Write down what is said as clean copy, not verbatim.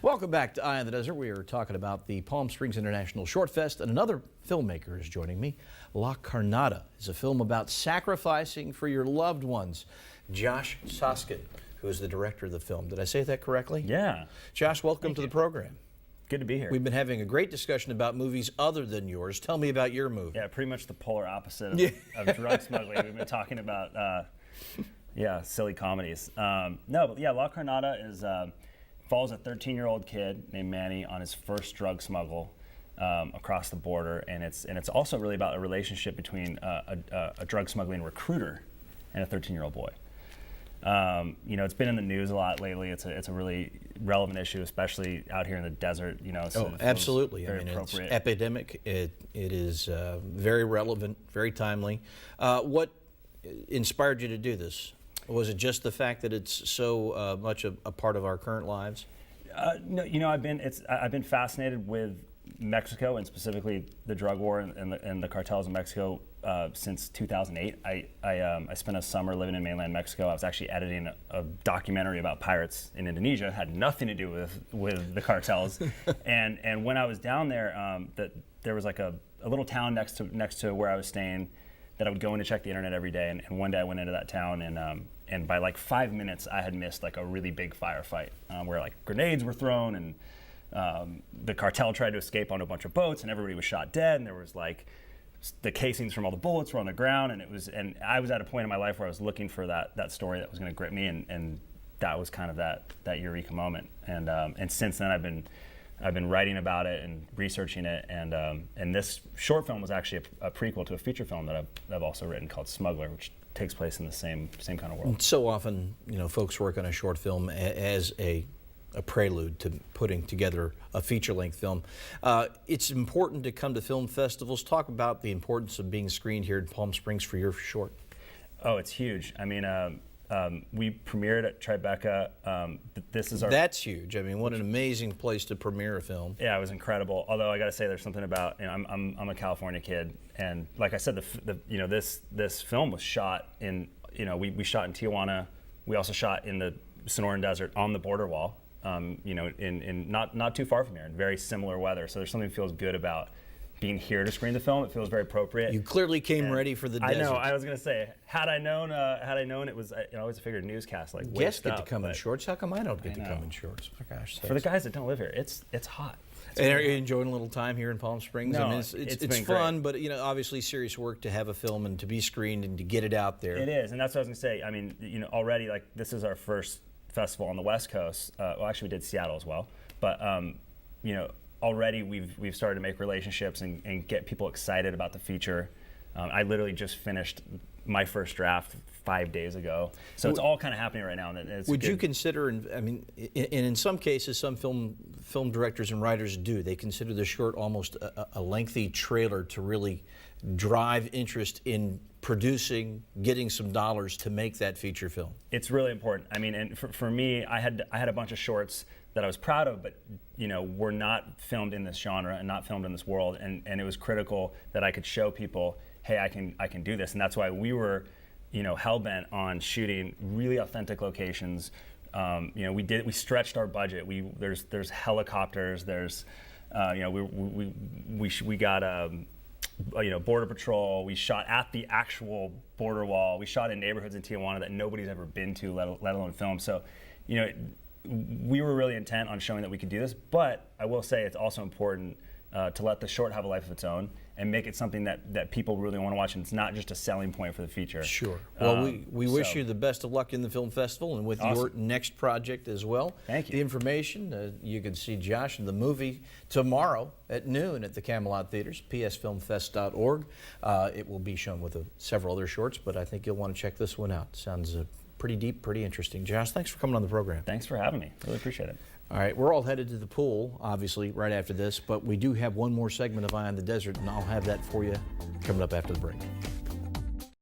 Welcome back to Eye on the Desert. We are talking about the Palm Springs International Short Fest, and another filmmaker is joining me. La Carnada is a film about sacrificing for your loved ones. Josh Soskin, who is the director of the film. Did I say that correctly? Yeah. Josh, welcome to the program. Good to be here. We've been having a great discussion about movies other than yours. Tell me about your movie. Yeah, pretty much the polar opposite of drug smuggling. We've been talking about, silly comedies. But La Carnada is follows a 13-year-old kid named Manny on his first drug smuggle across the border, and it's also really about a relationship between a drug smuggling recruiter and a 13-year-old boy. It's been in the news a lot lately. It's a really relevant issue, especially out here in the desert. So absolutely. Very it's appropriate. Epidemic. It is very relevant, very timely. What inspired you to do this? Was it just the fact that it's so much a part of our current lives? No, I've been fascinated with Mexico, and specifically the drug war and the cartels in Mexico since 2008. I spent a summer living in mainland Mexico. I was actually editing a documentary about pirates in Indonesia. It had nothing to do with the cartels. and when I was down there, there was like a little town next to where I was staying that I would go in to check the internet every day. And one day I went into that town, and by like 5 minutes I had missed like a really big firefight where like grenades were thrown, and the cartel tried to escape on a bunch of boats, and everybody was shot dead, and there was like the casings from all the bullets were on the ground, and I was at a point in my life where I was looking for that story that was going to grip me, and that was kind of that eureka moment. And since then I've been writing about it and researching it, and this short film was actually a prequel to a feature film that I've also written called Smuggler, which takes place in the same kind of world. So often, folks work on a short film as a prelude to putting together a feature-length film. It's important to come to film festivals. Talk about the importance of being screened here in Palm Springs for your short. Oh, it's huge. I mean, we premiered at Tribeca. That's huge. I mean, what an amazing place to premiere a film. Yeah, it was incredible. Although I got to say, there's something about I'm a California kid, and like I said, this film was shot in we shot in Tijuana. We also shot in the Sonoran Desert on the border wall. In not too far from here, in very similar weather. So there's something that feels good about being here to screen the film. It feels very appropriate. You clearly came ready for the desert. I know. I was gonna say, had I known it was. I always figured newscast like guests get to come in shorts. How come I don't get to come in shorts? For gosh sakes. For the guys that don't live here, it's hot. And are you enjoying a little time here in Palm Springs? No, I mean, it's fun, but obviously serious work to have a film and to be screened and to get it out there. It is, and that's what I was gonna say. I mean, already like this is our first festival on the West Coast. Well, actually, we did Seattle as well, but already we've started to make relationships and get people excited about the feature. I literally just finished my first draft 5 days ago, so it's all kind of happening right now. And would you consider? I mean, in some cases, some film directors and writers do. They consider the short almost a lengthy trailer to really drive interest in producing, getting some dollars to make that feature film. It's really important. I mean, and for me, I had a bunch of shorts that I was proud of, but were not filmed in this genre and not filmed in this world, and it was critical that I could show people, hey, I can do this, and that's why we were, hell-bent on shooting really authentic locations. We stretched our budget. There's helicopters. There's, we got Border Patrol. We shot at the actual border wall. We shot in neighborhoods in Tijuana that nobody's ever been to, let alone film. So, we were really intent on showing that we could do this. But I will say it's also important to let the short have a life of its own and make it something that people really want to watch, and it's not just a selling point for the feature. Sure. Well, we wish you the best of luck in the film festival and with your next project as well. Thank you. The information, you can see Josh in the movie tomorrow at noon at the Camelot Theaters, psfilmfest.org. It will be shown with several other shorts, but I think you'll want to check this one out. Sounds pretty deep, pretty interesting. Josh, thanks for coming on the program. Thanks for having me. Really appreciate it. All right, we're all headed to the pool, obviously, right after this, but we do have one more segment of Eye on the Desert, and I'll have that for you coming up after the break.